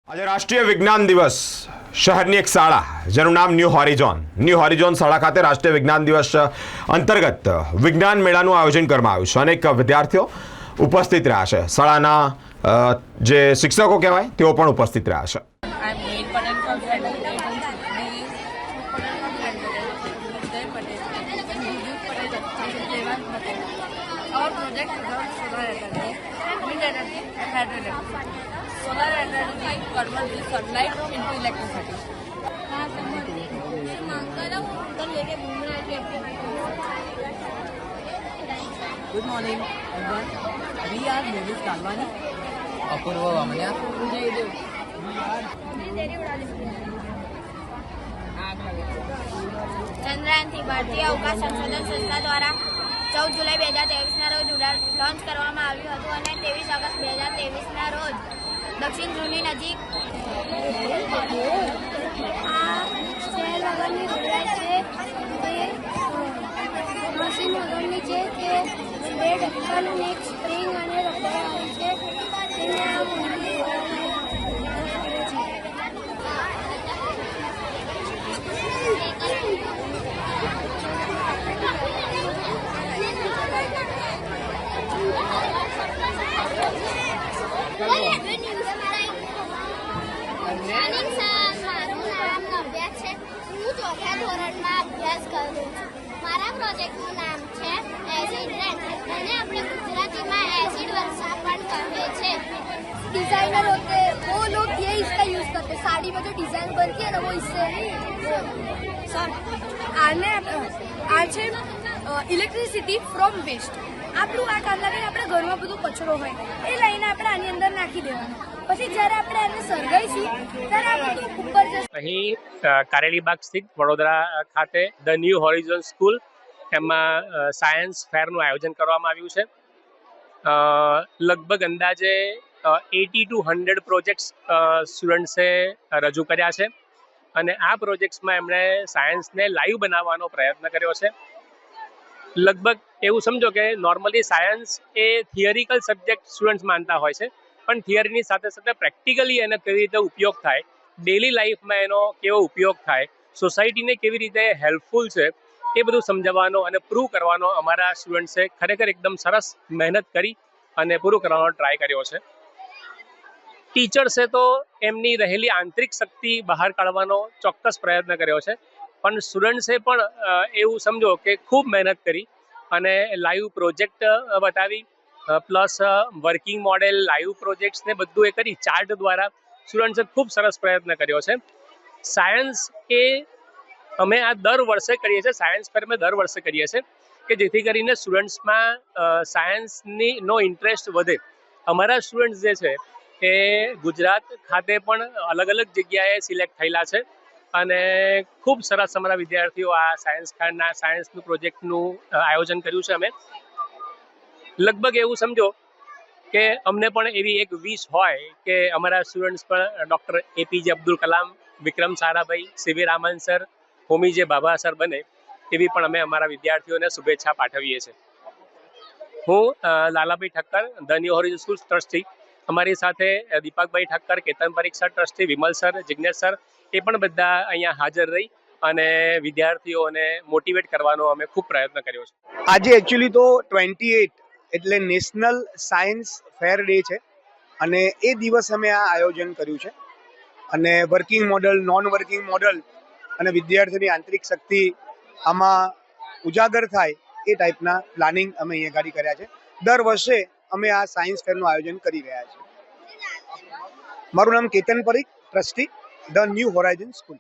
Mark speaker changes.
Speaker 1: આજે રાષ્ટ્રીય વિજ્ઞાન દિવસ શહેરની એક શાળા જેનું નામ ન્યૂ હોરિઝોન શાળા ખાતે રાષ્ટ્રીય વિજ્ઞાન દિવસ અંતર્ગત વિજ્ઞાન મેળાનું આયોજન કરવામાં આવ્યું છે. અનેક વિદ્યાર્થીઓ ઉપસ્થિત રહ્યા છે. શાળાના જે શિક્ષકો કહેવાય તેઓ પણ ઉપસ્થિત રહ્યા છે.
Speaker 2: Solar energy converts the sunlight into electricity.
Speaker 3: Good morning, everyone. We are Nevis Kalwani, Apurva Vamanya,
Speaker 4: ચંદ્રયાનથી ભારતીય અવકાશ સંશોધન સંસ્થા દ્વારા 14 જુલાઈ 2023ના રોજ ઉડાન લોન્ચ કરવામાં આવ્યું હતું અને 23 ઓગસ્ટ 2023ના રોજ દક્ષિણ ધ્રુવની નજીક આ સેલ વગરની રોકેટ છે. તે મશીન વગરની છે કે બે ઢક્કન એક સ્પ્રિંગ અને રબર આવે છે. તેને
Speaker 5: મારું નામ નવ્યા છે. હું ચોથા ધોરણમાં અભ્યાસ કરું છું. મારા પ્રોજેક્ટનું નામ છે એસિડ રેન અને આપણે ગુજરાતીમાં एसिड वर्षा પણ કહે છે.
Speaker 4: डिजाइनर होते हैं वो लोग ये इसका यूज करते हैं. साड़ी में जो डिजाइन बनती है ना वो इससे सर આ છે ઇલેક્ટ્રિસિટી ફ્રોમ વેસ્ટ. આપણું આ કામ લાગે આપણે ઘરમાં બધું કચરો હોય એ લઈને આપણે આની અંદર નાખી દેવાનું. પછી જ્યારે આપણે એને સળગાઈશું ત્યારે આ બધું ઉપર જશે.
Speaker 6: અહીં કારેલીબાગ સ્થિત વડોદરા ખાતે ધ ન્યૂ હોરિઝોન સ્કૂલ એમાં સાયન્સ ફેરનું આયોજન કરવામાં આવ્યું છે. લગભગ અંદાજે 80 to 100 પ્રોજેક્ટ્સ સ્ટુડન્ટ્સે રજૂ કર્યા છે અને આ પ્રોજેક્ટ્સમાં એમણે સાયન્સને લાઈવ બનાવવાનો પ્રયત્ન કર્યો છે. લગભગ એવું સમજો કે નોર્મલી સાયન્સ એ થિયરિકલ સબ્જેક્ટ સ્ટુડન્ટ્સ માનતા હોય છે, પણ થિયરીની સાથે સાથે પ્રેક્ટિકલી એને કેવી રીતે ઉપયોગ થાય, ડેલી લાઈફમાં એનો કેવો ઉપયોગ થાય, સોસાયટીને કેવી રીતે હેલ્પફુલ છે એ બધું સમજાવવાનો અને પ્રૂવ કરવાનો અમારા સ્ટુડન્ટ્સે ખરેખર એકદમ સરસ મહેનત કરી અને પૂરું કરવાનો ટ્રાય કર્યો છે. ટીચર્સે તો એમની રહેલી આંતરિક શક્તિ બહાર કાઢવાનો ચોક્કસ પ્રયત્ન કર્યો છે, પણ સ્ટુડન્ટ્સે પણ એવું સમજો કે ખૂબ મહેનત કરી અને લાઈવ પ્રોજેક્ટ બતાવી, પ્લસ વર્કિંગ મોડેલ, લાઈવ પ્રોજેક્ટ્સને બધું એ કરી ચાર્ટ દ્વારા સ્ટુડન્ટ્સે ખૂબ સરસ પ્રયત્ન કર્યો છે. સાયન્સ એ અમે આ દર વર્ષે કરીએ છીએ, સાયન્સ ફેર અમે દર વર્ષે કરીએ છીએ કે જેથી કરીને સ્ટુડન્ટ્સમાં સાયન્સનો ઇન્ટરેસ્ટ વધે. અમારા સ્ટુડન્ટ્સ જે છે એ ગુજરાત ખાતે પણ અલગ અલગ જગ્યાએ સિલેક્ટ થયેલા છે અને ખૂબ સરસ અમારા વિદ્યાર્થીઓ આ સાયન્સનું પ્રોજેક્ટનું આયોજન કર્યું છે. અમે લગભગ એવું સમજો કે અમને પણ એવી એક વિશ હોય કે અમારા સ્ટુડન્ટ્સ પણ doctor APJ Abdul Kalam, Vikram Sarabhai, CV Raman sir, હોમી બાબા સર બને, એવી પણ અમે અમારા વિદ્યાર્થીઓને શુભેચ્છા પાઠવીએ છીએ. હું Lalabhai Thakkar, the new horizon school trustee, અમારી સાથે Deepakbhai Thakkar, Ketan Parikh sir trustee, Vimal sir, Jignesh sir, એ પણ બધા અહીંયા હાજર રહી અને વિદ્યાર્થીઓને મોટિવેટ કરવાનો અમે ખૂબ પ્રયત્ન કર્યો છે.
Speaker 7: આજે એકચ્યુઅલી તો 28 એટલે નેશનલ સાયન્સ ફેર ડે છે અને એ દિવસ અમે આ આયોજન કર્યું છે અને working model, non working model અને વિદ્યાર્થીઓની આંતરિક શક્તિ આમાં ઉજાગર થાય એ ટાઈપના પ્લાનિંગ અમે અહીંયા ગાડી કર્યા છે. દર વર્ષે અમે આ સાયન્સ ફેરનું આયોજન કરી રહ્યા છીએ. મારું નામ Ketan Parikh, trustee, the new Horizon school.